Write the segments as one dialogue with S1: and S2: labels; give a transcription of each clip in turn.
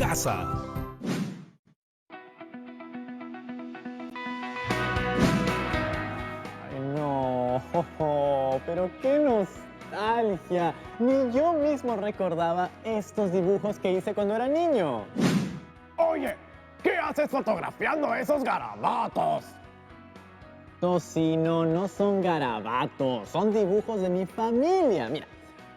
S1: casa.
S2: Ay, no, pero qué nostalgia. Ni yo mismo recordaba estos dibujos que hice cuando era niño.
S3: Oye, ¿qué haces fotografiando esos garabatos?
S2: Tocino, no son garabatos, son dibujos de mi familia. Mira,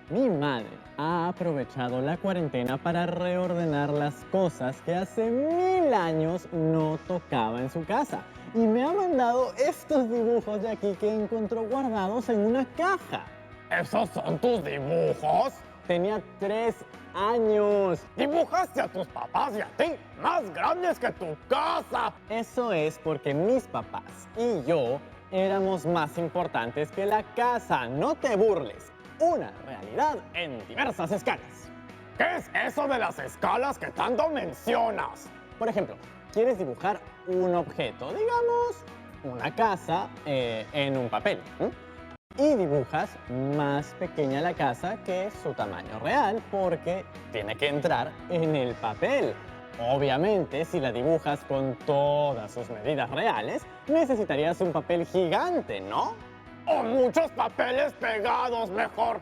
S2: mi madre ha aprovechado la cuarentena para reordenar las cosas que hace 1000 años no tocaba en su casa. Y me ha mandado estos dibujos de aquí que encontró guardados en una caja.
S3: ¿Esos son tus dibujos?
S2: Tenía 3 años.
S3: ¿Dibujaste a tus papás y a ti más grandes que tu casa?
S2: Eso es porque mis papás y yo éramos más importantes que la casa. No te burles. Una realidad en diversas escalas.
S3: ¿Qué es eso de las escalas que tanto mencionas?
S2: Por ejemplo, quieres dibujar un objeto, digamos, una casa en un papel. Y dibujas más pequeña la casa que su tamaño real porque tiene que entrar en el papel. Obviamente, si la dibujas con todas sus medidas reales, necesitarías un papel gigante, ¿no?
S3: O muchos papeles pegados, mejor.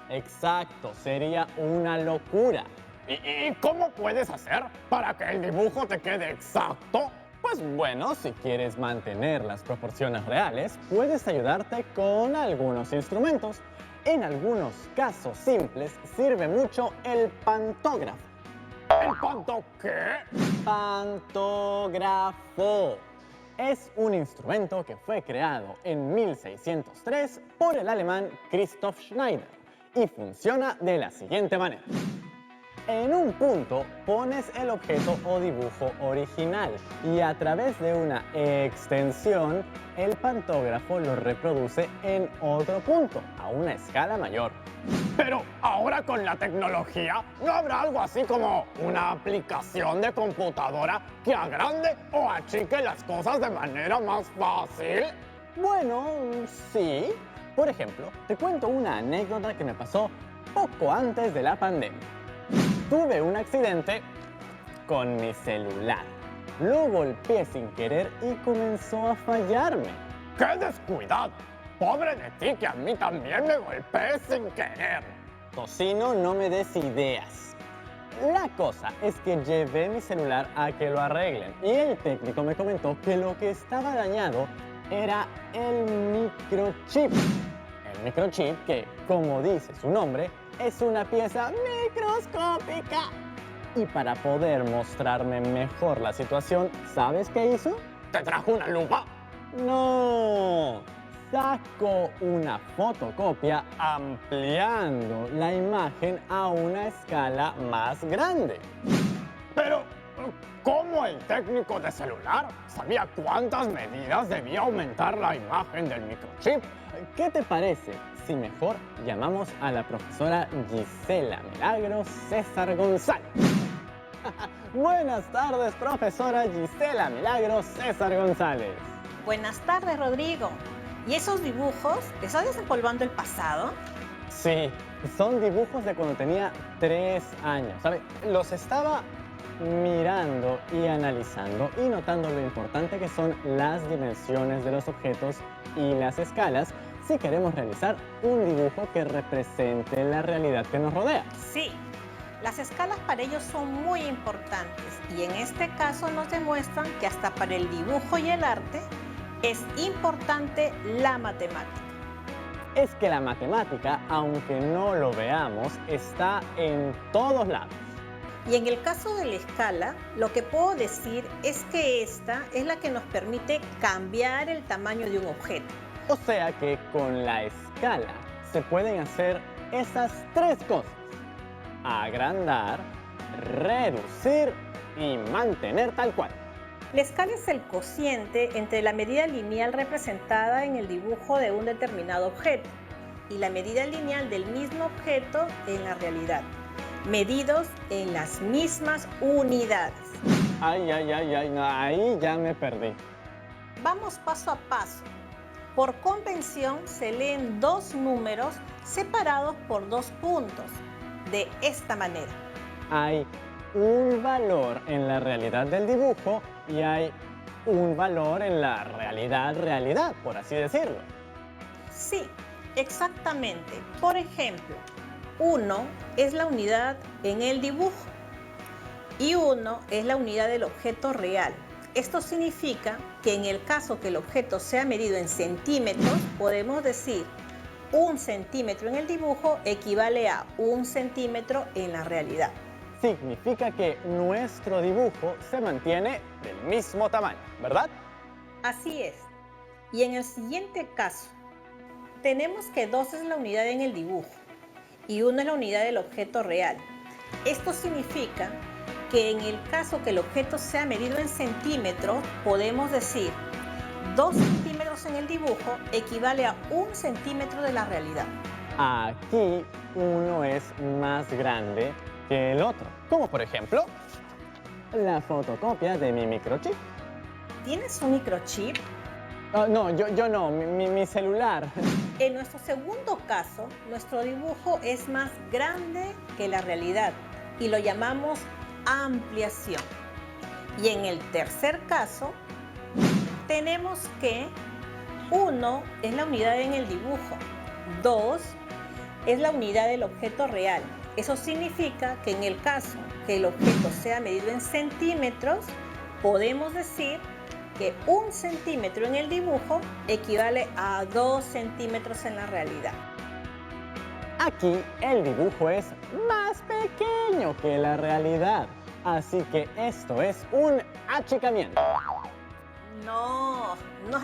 S2: Exacto, sería una locura.
S3: ¿Y cómo puedes hacer para que el dibujo te quede exacto?
S2: Pues bueno, si quieres mantener las proporciones reales, puedes ayudarte con algunos instrumentos. En algunos casos simples sirve mucho el pantógrafo.
S3: ¿El panto qué?
S2: Pantógrafo. Es un instrumento que fue creado en 1603 por el alemán Christoph Schneider y funciona de la siguiente manera. En un punto pones el objeto o dibujo original y a través de una extensión el pantógrafo lo reproduce en otro punto a una escala mayor.
S3: Pero ahora con la tecnología, ¿no habrá algo así como una aplicación de computadora que agrande o achique las cosas de manera más fácil?
S2: Bueno, sí. Por ejemplo, te cuento una anécdota que me pasó poco antes de la pandemia. Tuve un accidente con mi celular. Lo golpeé sin querer y comenzó a fallarme.
S3: ¡Qué descuidado! ¡Pobre de ti, que a mí también me golpeé sin querer!
S2: Tocino, no me des ideas. La cosa es que llevé mi celular a que lo arreglen y el técnico me comentó que lo que estaba dañado era el microchip. El microchip que, como dice su nombre, es una pieza microscópica. Y para poder mostrarme mejor la situación, ¿sabes qué hizo?
S3: ¿Te trajo una lupa?
S2: ¡No! Sacó una fotocopia ampliando la imagen a una escala más grande.
S3: Pero, ¿cómo el técnico de celular sabía cuántas medidas debía aumentar la imagen del microchip?
S2: ¿Qué te parece si mejor llamamos a la profesora Gisela Milagros César González? Buenas tardes, profesora Gisela Milagros César González.
S4: Buenas tardes, Rodrigo. ¿Y esos dibujos? ¿Estás desempolvando el pasado?
S2: Sí, son dibujos de cuando tenía 3 años. ¿Sabe? Los estaba mirando y analizando y notando lo importante que son las dimensiones de los objetos y las escalas si queremos realizar un dibujo que represente la realidad que nos rodea.
S4: Sí, las escalas para ellos son muy importantes y en este caso nos demuestran que hasta para el dibujo y el arte es importante la matemática.
S2: Es que la matemática, aunque no lo veamos, está en todos lados.
S4: Y en el caso de la escala, lo que puedo decir es que esta es la que nos permite cambiar el tamaño de un objeto.
S2: O sea que con la escala se pueden hacer esas 3 cosas: agrandar, reducir y mantener tal cual.
S4: La escala es el cociente entre la medida lineal representada en el dibujo de un determinado objeto y la medida lineal del mismo objeto en la realidad, medidos en las mismas unidades.
S2: Ay, ahí ya me perdí.
S4: Vamos paso a paso. Por convención se leen 2 números separados por 2 puntos, de esta manera.
S2: Hay un valor en la realidad del dibujo y hay un valor en la realidad, por así decirlo.
S4: Sí, exactamente. Por ejemplo, 1 es la unidad en el dibujo y 1 es la unidad del objeto real. Esto significa que en el caso que el objeto sea medido en centímetros, podemos decir 1 centímetro en el dibujo equivale a 1 centímetro en la realidad.
S2: Significa que nuestro dibujo se mantiene del mismo tamaño, ¿verdad?
S4: Así es. Y en el siguiente caso, tenemos que 2 es la unidad en el dibujo y 1 es la unidad del objeto real. Esto significa que en el caso que el objeto sea medido en centímetros, podemos decir 2 centímetros en el dibujo equivale a 1 centímetro de la realidad.
S2: Aquí uno es más grande que el otro, como por ejemplo la fotocopia de mi microchip.
S4: ¿Tienes un microchip?
S2: No, yo no, mi celular.
S4: En nuestro segundo caso, nuestro dibujo es más grande que la realidad y lo llamamos ampliación. Y en el tercer caso, tenemos que 1 es la unidad en el dibujo, 2 es la unidad del objeto real. Eso significa que en el caso que el objeto sea medido en centímetros, podemos decir que 1 centímetro en el dibujo equivale a 2 centímetros en la realidad.
S2: Aquí el dibujo es más pequeño que la realidad, así que esto es un achicamiento.
S4: No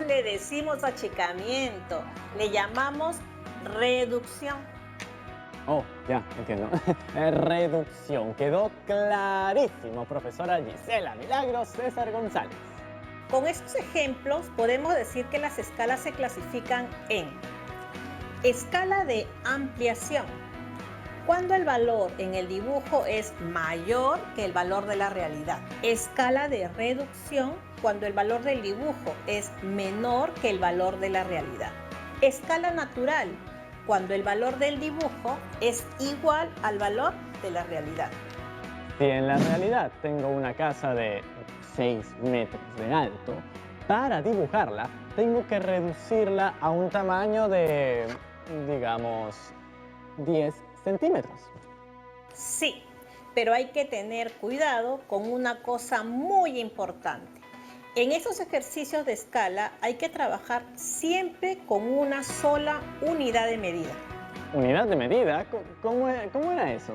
S4: le decimos achicamiento, le llamamos reducción.
S2: Oh, ya, entiendo. Reducción. Quedó clarísimo, profesora Gisela Milagros César González.
S4: Con estos ejemplos podemos decir que las escalas se clasifican en escala de ampliación, cuando el valor en el dibujo es mayor que el valor de la realidad. Escala de reducción, cuando el valor del dibujo es menor que el valor de la realidad. Escala natural, cuando el valor del dibujo es igual al valor de la realidad.
S2: Si en la realidad tengo una casa de 6 metros de alto, para dibujarla tengo que reducirla a un tamaño de, digamos, 10 centímetros.
S4: Sí, pero hay que tener cuidado con una cosa muy importante. En esos ejercicios de escala hay que trabajar siempre con una sola unidad de medida.
S2: ¿Unidad de medida? ¿Cómo era eso?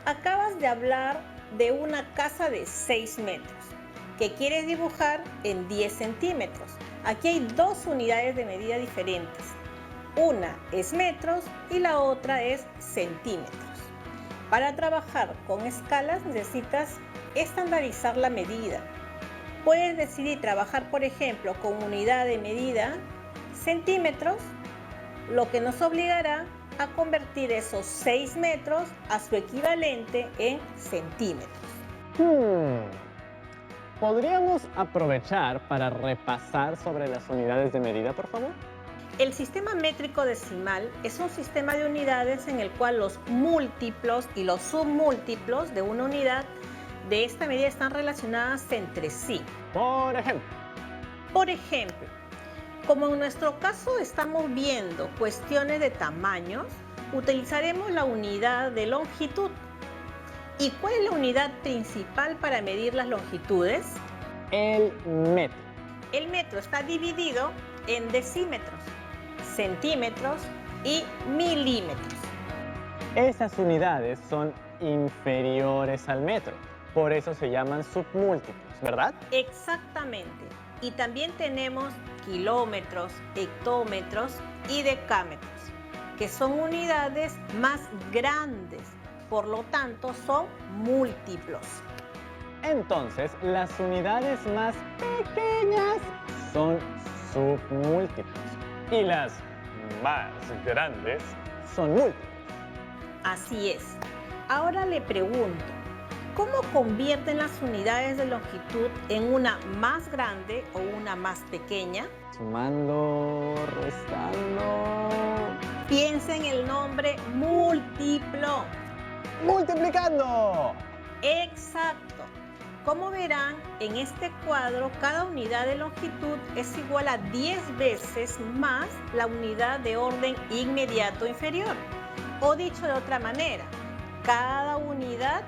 S4: Acabas de hablar de una casa de 6 metros que quieres dibujar en 10 centímetros. Aquí hay 2 unidades de medida diferentes. Una es metros y la otra es centímetros. Para trabajar con escalas necesitas estandarizar la medida. Puedes decidir trabajar, por ejemplo, con unidad de medida centímetros, lo que nos obligará a convertir esos 6 metros a su equivalente en centímetros.
S2: ¿Podríamos aprovechar para repasar sobre las unidades de medida, por favor?
S4: El sistema métrico decimal es un sistema de unidades en el cual los múltiplos y los submúltiplos de una unidad de esta medida están relacionadas entre sí.
S2: Por ejemplo,
S4: como en nuestro caso estamos viendo cuestiones de tamaños, utilizaremos la unidad de longitud. ¿Y cuál es la unidad principal para medir las longitudes?
S2: el metro.
S4: El metro está dividido en decímetros, centímetros y milímetros.
S2: Esas unidades son inferiores al metro, por eso se llaman submúltiplos, ¿verdad?
S4: Exactamente. Y también tenemos kilómetros, hectómetros y decámetros, que son unidades más grandes, por lo tanto son múltiplos.
S2: Entonces, las unidades más pequeñas son submúltiplos y las más grandes son múltiplos.
S4: Así es. Ahora le pregunto, ¿cómo convierten las unidades de longitud en una más grande o una más pequeña?
S2: Sumando, restando...
S4: Piensa en el nombre múltiplo.
S2: ¡Multiplicando!
S4: Exacto. Como verán, en este cuadro, cada unidad de longitud es igual a 10 veces más la unidad de orden inmediato inferior. O dicho de otra manera, cada unidad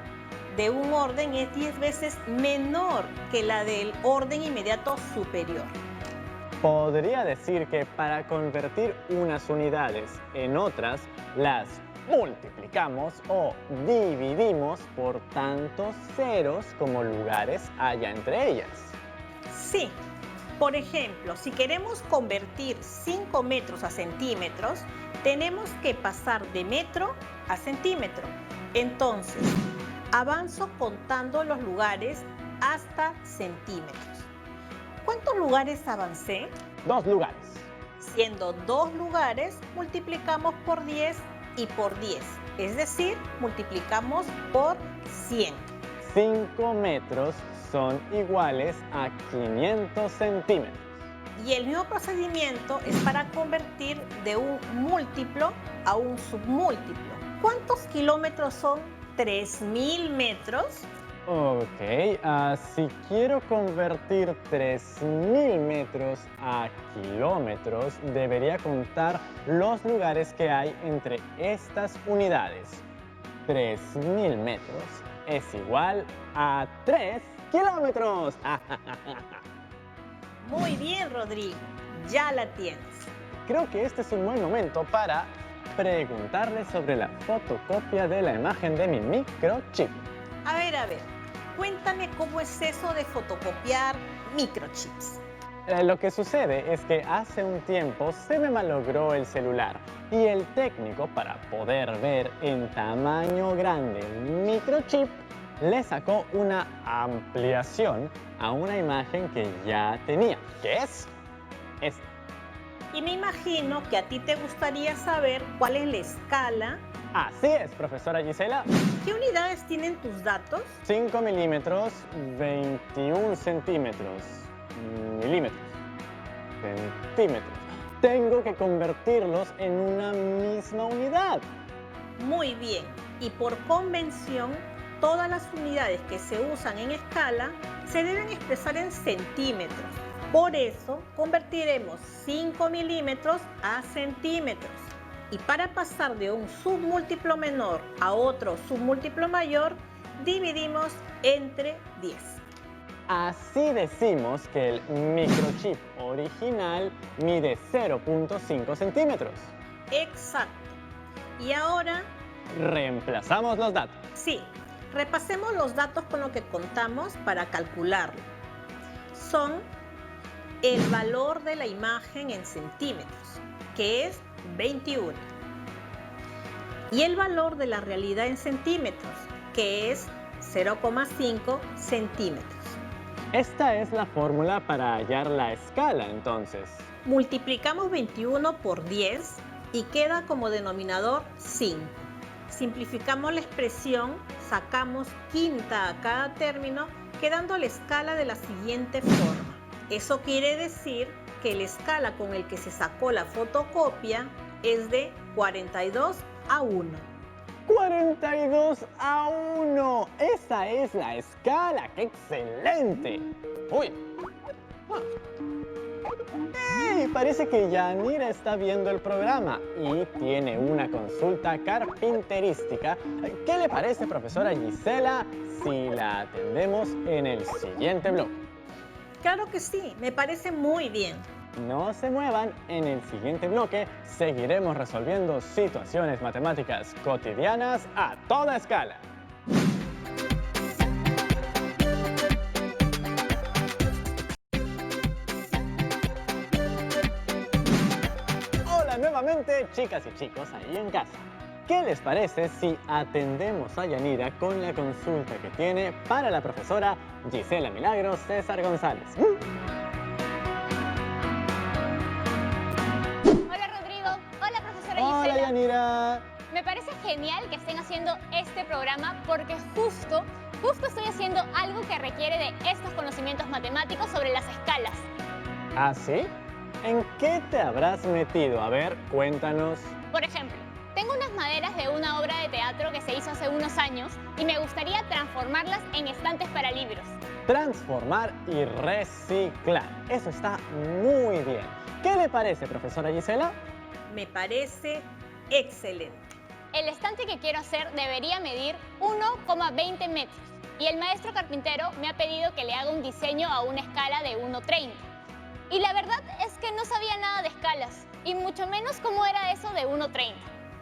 S4: de un orden es 10 veces menor que la del orden inmediato superior.
S2: Podría decir que para convertir unas unidades en otras, las multiplicamos o dividimos por tantos ceros como lugares haya entre ellas.
S4: Sí. Por ejemplo, si queremos convertir 5 metros a centímetros, tenemos que pasar de metro a centímetro. Entonces, avanzo contando los lugares hasta centímetros. ¿Cuántos lugares avancé?
S2: 2 lugares.
S4: Siendo 2 lugares, multiplicamos por 10 y por 10. Es decir, multiplicamos por 100.
S2: 5 metros son iguales a 500 centímetros.
S4: Y el mismo procedimiento es para convertir de un múltiplo a un submúltiplo. ¿Cuántos kilómetros son 3000 metros?
S2: Ok, si quiero convertir 3000 metros a kilómetros, debería contar los lugares que hay entre estas unidades. 3000 metros es igual a 3 kilómetros.
S4: Muy bien, Rodrigo, ya la tienes.
S2: Creo que este es un buen momento para preguntarle sobre la fotocopia de la imagen de mi microchip.
S4: A ver, cuéntame cómo es eso de fotocopiar microchips.
S2: Lo que sucede es que hace un tiempo se me malogró el celular y el técnico, para poder ver en tamaño grande el microchip, le sacó una ampliación a una imagen que ya tenía, que es esta.
S4: Y me imagino que a ti te gustaría saber cuál es la escala.
S2: Así es, profesora Gisela.
S4: ¿Qué unidades tienen tus datos?
S2: 5 milímetros, 21 centímetros, milímetros, centímetros. Tengo que convertirlos en una misma unidad.
S4: Muy bien. Y por convención, todas las unidades que se usan en escala se deben expresar en centímetros. Por eso, convertiremos 5 milímetros a centímetros. Y para pasar de un submúltiplo menor a otro submúltiplo mayor, dividimos entre 10.
S2: Así decimos que el microchip original mide 0.5 centímetros.
S4: Exacto. Y ahora,
S2: reemplazamos los datos.
S4: sí, repasemos los datos con los que contamos para calcularlo. Son el valor de la imagen en centímetros, que es 21. Y el valor de la realidad en centímetros, que es 0,5 centímetros.
S2: Esta es la fórmula para hallar la escala, entonces.
S4: Multiplicamos 21 por 10 y queda como denominador 5. Simplificamos la expresión, sacamos quinta a cada término, quedando la escala de la siguiente forma. Eso quiere decir que la escala con el que se sacó la fotocopia es de 42 a 1.
S2: 42 a 1. Esa es la escala. ¡Qué excelente! ¡Uy! ¡Hey! Parece que Yanira está viendo el programa y tiene una consulta carpinterística. ¿Qué le parece, profesora Gisela, si la atendemos en el siguiente bloque?
S4: Claro que sí, me parece muy bien.
S2: No se muevan, en el siguiente bloque seguiremos resolviendo situaciones matemáticas cotidianas a toda escala. Hola nuevamente, chicas y chicos ahí en casa. ¿Qué les parece si atendemos a Yanira con la consulta que tiene para la profesora Gisela Milagros César González? Hola, Yanira.
S1: Me parece genial que estén haciendo este programa porque justo estoy haciendo algo que requiere de estos conocimientos matemáticos sobre las escalas.
S2: ¿Ah, sí? ¿En qué te habrás metido? A ver, cuéntanos.
S1: Por ejemplo, tengo Tengo unas maderas de una obra de teatro que se hizo hace unos años y me gustaría transformarlas en estantes para libros.
S2: Transformar y reciclar. Eso está muy bien. ¿Qué le parece, profesora Gisela?
S4: Me parece excelente.
S1: El estante que quiero hacer debería medir 1,20 metros y el maestro carpintero me ha pedido que le haga un diseño a una escala de 1,30. Y la verdad es que no sabía nada de escalas y mucho menos cómo era eso de 1,30.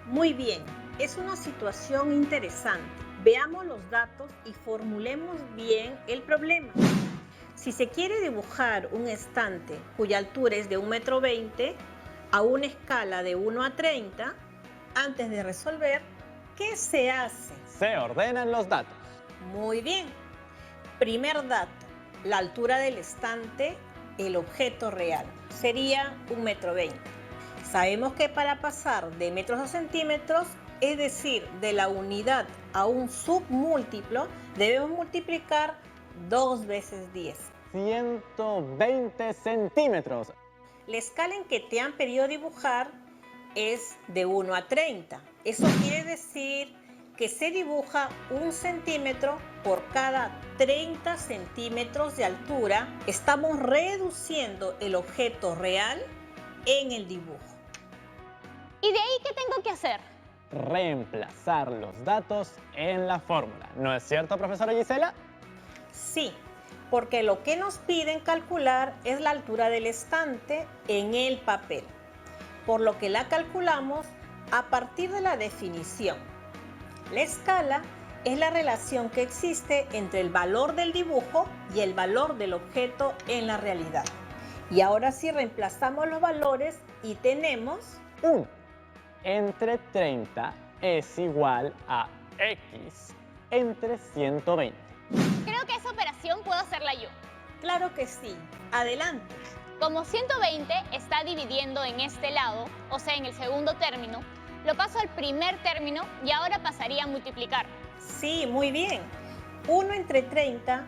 S4: Muy bien, es una situación interesante. Veamos los datos y formulemos bien el problema. Si se quiere dibujar un estante cuya altura es de 1,20 m a una escala de 1:30, antes de resolver, ¿qué se hace?
S2: Se ordenan los datos.
S4: Muy bien. Primer dato, la altura del estante, el objeto real, sería 1,20 m. Sabemos que para pasar de metros a centímetros, es decir, de la unidad a un submúltiplo, debemos multiplicar 2 veces 10.
S2: 120 centímetros.
S4: La escala en que te han pedido dibujar es de 1:30. Eso quiere decir que se dibuja 1 centímetro por cada 30 centímetros de altura. Estamos reduciendo el objeto real en el dibujo.
S1: ¿Y de ahí qué tengo que hacer?
S2: Reemplazar los datos en la fórmula. ¿No es cierto, profesora Gisela?
S4: Sí, porque lo que nos piden calcular es la altura del estante en el papel, por lo que la calculamos a partir de la definición. La escala es la relación que existe entre el valor del dibujo y el valor del objeto en la realidad. Y ahora sí reemplazamos los valores y tenemos
S2: 1 entre 30 es igual a X entre 120.
S1: Creo que esa operación puedo hacerla yo.
S4: Claro que sí. Adelante.
S1: Como 120 está dividiendo en este lado, o sea, en el segundo término, lo paso al primer término y ahora pasaría a multiplicar.
S4: Sí, muy bien. 1 entre 30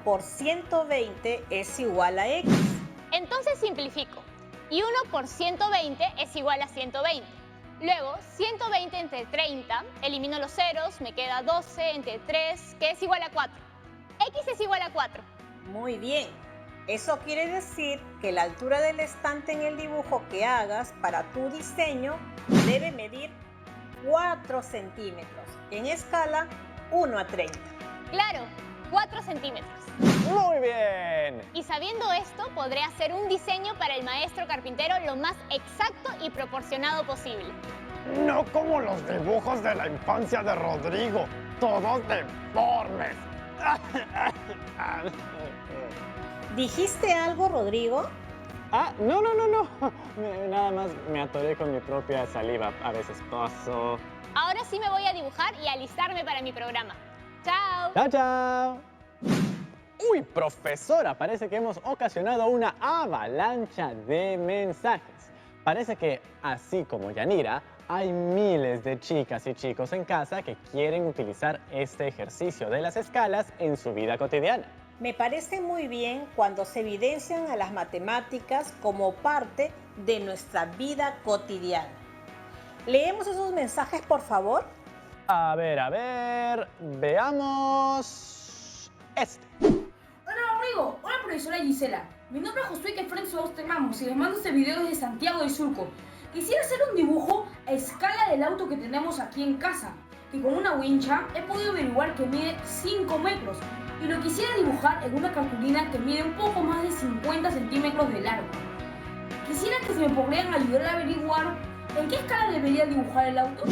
S4: por 120 es igual a X.
S1: Entonces simplifico. Y 1 por 120 es igual a 120. Luego, 120 entre 30, elimino los ceros, me queda 12 entre 3, que es igual a 4. X es igual a 4.
S4: Muy bien. Eso quiere decir que la altura del estante en el dibujo que hagas para tu diseño debe medir 4 centímetros en escala 1:30.
S1: Claro, 4 centímetros.
S2: ¡Muy bien!
S1: Y sabiendo esto, podré hacer un diseño para el maestro carpintero lo más exacto y proporcionado posible.
S3: No como los dibujos de la infancia de Rodrigo, todos deformes.
S4: ¿Dijiste algo, Rodrigo?
S2: No. Nada más me atoré con mi propia saliva. A veces paso.
S1: Ahora sí me voy a dibujar y alistarme para mi programa. ¡Chao!
S2: ¡Chao, chao! Uy, profesora, parece que hemos ocasionado una avalancha de mensajes. Parece que, así como Yanira, hay miles de chicas y chicos en casa que quieren utilizar este ejercicio de las escalas en su vida cotidiana.
S4: Me parece muy bien cuando se evidencian a las matemáticas como parte de nuestra vida cotidiana. ¿Leemos esos mensajes, por favor?
S2: A ver, veamos este.
S5: Hola Rodrigo, hola profesora Gisela. Mi nombre es Josué Kefren Mamos y les mando este video desde Santiago de Surco. Quisiera hacer un dibujo a escala del auto que tenemos aquí en casa, que con una wincha he podido averiguar que mide 5 metros y lo quisiera dibujar en una cartulina que mide un poco más de 50 centímetros de largo. Quisiera que se me podrían ayudar a averiguar en qué escala debería dibujar el auto.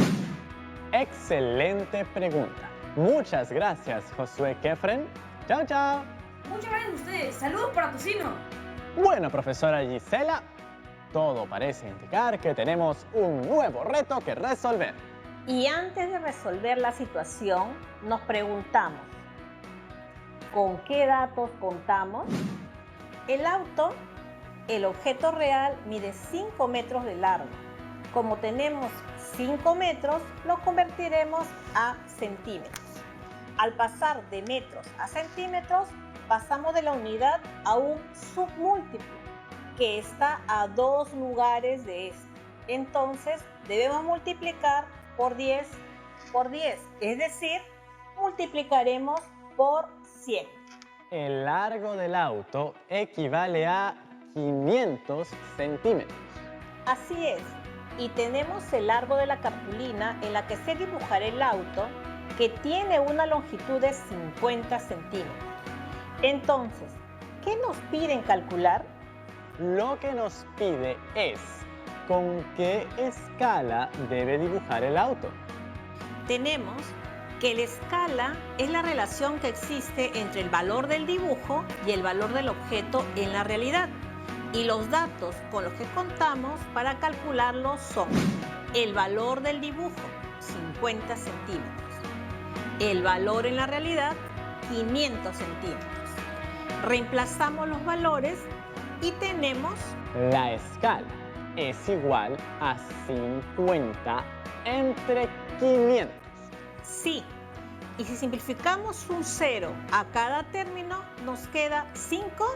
S2: Excelente pregunta. Muchas gracias, Josué Kefren. Chao, chao.
S5: Muchas gracias a ustedes. Saludos para Tocino.
S2: Bueno, profesora Gisela, todo parece indicar que tenemos un nuevo reto que resolver.
S4: Y antes de resolver la situación, nos preguntamos, ¿con qué datos contamos? El auto, el objeto real, mide 5 metros de largo. Como tenemos 5 metros, lo convertiremos a centímetros. Al pasar de metros a centímetros, pasamos de la unidad a un submúltiplo, que está a 2 lugares de este. Entonces, debemos multiplicar por 10 por 10, es decir, multiplicaremos por 100.
S2: El largo del auto equivale a 500 centímetros.
S4: Así es, y tenemos el largo de la cartulina en la que se dibujará el auto, que tiene una longitud de 50 centímetros. Entonces, ¿qué nos piden calcular?
S2: Lo que nos pide es con qué escala debe dibujar el auto.
S4: Tenemos que la escala es la relación que existe entre el valor del dibujo y el valor del objeto en la realidad. Y los datos con los que contamos para calcularlo son el valor del dibujo, 50 centímetros. El valor en la realidad, 500 centímetros. Reemplazamos los valores y tenemos
S2: La escala es igual a 50 entre 500.
S4: sí. Y si simplificamos un 0 a cada término, nos queda 5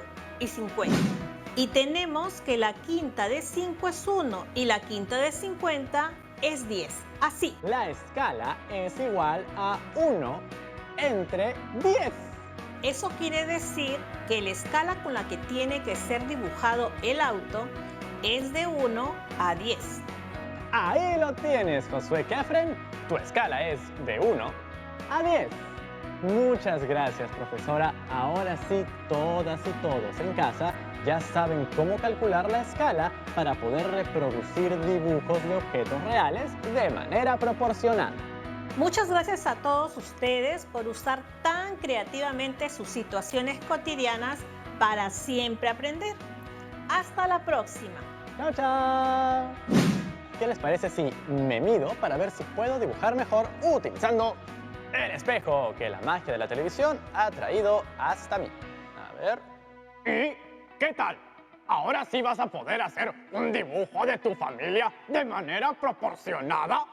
S4: y 50. Y tenemos que la quinta de 5 es 1 y la quinta de 50 es 10. Así.
S2: La escala es igual a 1 entre 10.
S4: Eso quiere decir que la escala con la que tiene que ser dibujado el auto es de 1 a 10.
S2: Ahí lo tienes, Josué Kefren. Tu escala es de 1 a 10. Muchas gracias, profesora. Ahora sí, todas y todos en casa ya saben cómo calcular la escala para poder reproducir dibujos de objetos reales de manera proporcional.
S4: Muchas gracias a todos ustedes por usar tan creativamente sus situaciones cotidianas para siempre aprender. Hasta la próxima.
S2: ¡Chao, chao! ¿Qué les parece si me mido para ver si puedo dibujar mejor utilizando el espejo que la magia de la televisión ha traído hasta mí? A ver.
S3: ¿Y qué tal? ¿Ahora sí vas a poder hacer un dibujo de tu familia de manera proporcionada?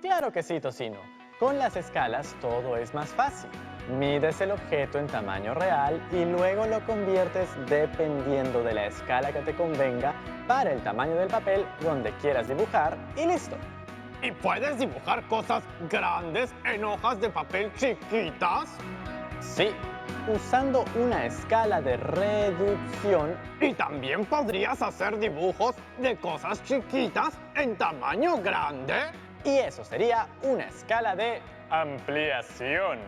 S2: Claro que sí, Tocino. Con las escalas todo es más fácil. Mides el objeto en tamaño real y luego lo conviertes dependiendo de la escala que te convenga para el tamaño del papel donde quieras dibujar y listo.
S3: ¿Y puedes dibujar cosas grandes en hojas de papel chiquitas?
S2: Sí, usando una escala de reducción.
S3: Y también podrías hacer dibujos de cosas chiquitas en tamaño grande.
S2: Y eso sería una escala de ampliación.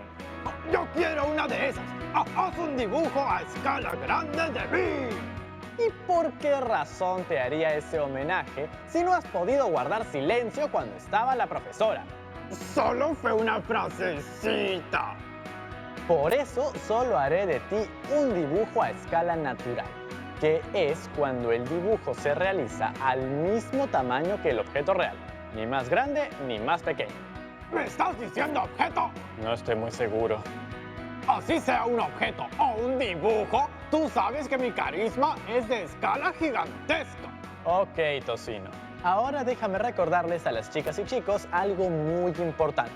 S3: ¡Yo quiero una de esas! ¡Haz un dibujo a escala grande de mí!
S2: ¿Y por qué razón te haría ese homenaje si no has podido guardar silencio cuando estaba la profesora?
S3: Solo fue una frasecita.
S2: Por eso solo haré de ti un dibujo a escala natural, que es cuando el dibujo se realiza al mismo tamaño que el objeto real, ni más grande ni más pequeño.
S3: ¿Me estás diciendo objeto?
S2: No estoy muy seguro.
S3: Así sea un objeto o un dibujo, tú sabes que mi carisma es de escala gigantesca.
S2: Ok, Tocino. Ahora déjame recordarles a las chicas y chicos algo muy importante.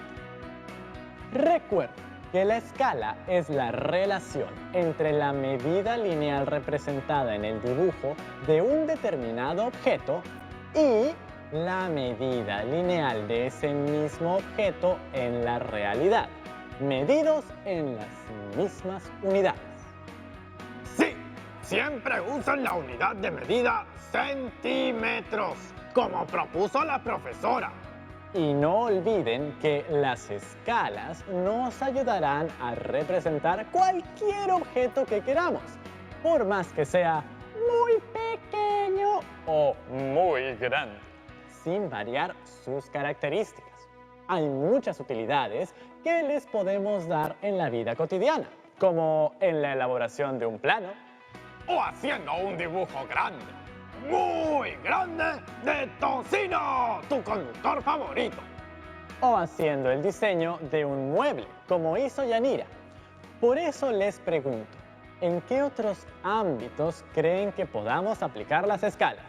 S2: Recuerda que la escala es la relación entre la medida lineal representada en el dibujo de un determinado objeto y la medida lineal de ese mismo objeto en la realidad, medidos en las mismas unidades.
S3: Sí, siempre usan la unidad de medida centímetros, como propuso la profesora.
S2: Y no olviden que las escalas nos ayudarán a representar cualquier objeto que queramos, por más que sea muy pequeño o muy grande, sin variar sus características. Hay muchas utilidades que les podemos dar en la vida cotidiana, como en la elaboración de un plano,
S3: O haciendo un dibujo grande, muy grande, de Tocino, tu conductor favorito.
S2: o haciendo el diseño de un mueble, como hizo Yanira. Por eso les pregunto, ¿en qué otros ámbitos creen que podamos aplicar las escalas?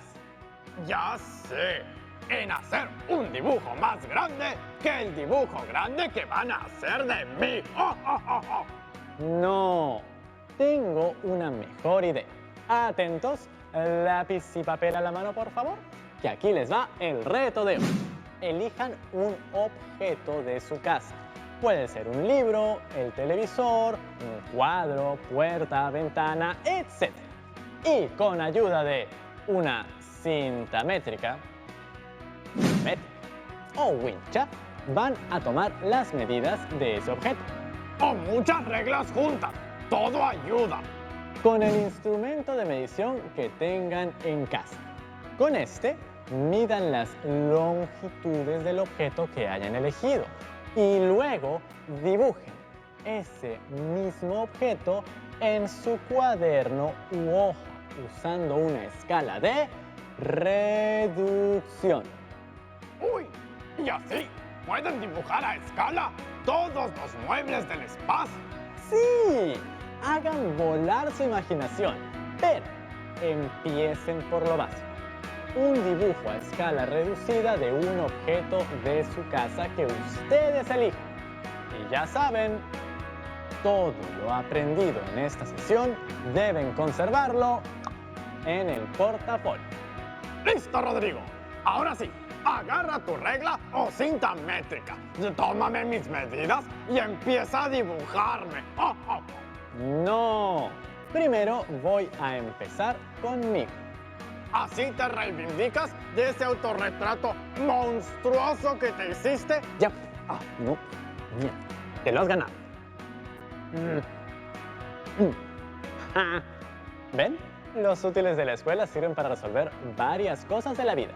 S3: Ya sé, en hacer un dibujo más grande que el dibujo grande que van a hacer de mí. ¡Oh, oh, oh, oh!
S2: No, tengo una mejor idea. Atentos, lápiz y papel a la mano, por favor, que aquí les va el reto de hoy. elijan un objeto de su casa. Puede ser un libro, el televisor, un cuadro, puerta, ventana, etc. Y con ayuda de una cinta métrica, o wincha, van a tomar las medidas de ese objeto.
S3: O muchas reglas juntas. Todo ayuda.
S2: Con el instrumento de medición que tengan en casa. Con este, midan las longitudes del objeto que hayan elegido y luego dibujen ese mismo objeto en su cuaderno u hoja usando una escala de reducción.
S3: Uy, y así pueden dibujar a escala todos los muebles del espacio.
S2: ¡Sí! Hagan volar su imaginación, pero empiecen por lo básico. Un dibujo a escala reducida de un objeto de su casa que ustedes elijan. Y ya saben, todo lo aprendido en esta sesión deben conservarlo en el portafolio.
S3: ¡Listo, Rodrigo! Ahora sí, agarra tu regla o cinta métrica. Tómame mis medidas y empieza a dibujarme. ¡Oh, oh!
S2: No, primero voy a empezar conmigo.
S3: ¿Así te reivindicas de ese autorretrato monstruoso que te hiciste?
S2: Ya, no, mierda, te lo has ganado. ¿Ven? Los útiles de la escuela sirven para resolver varias cosas de la vida.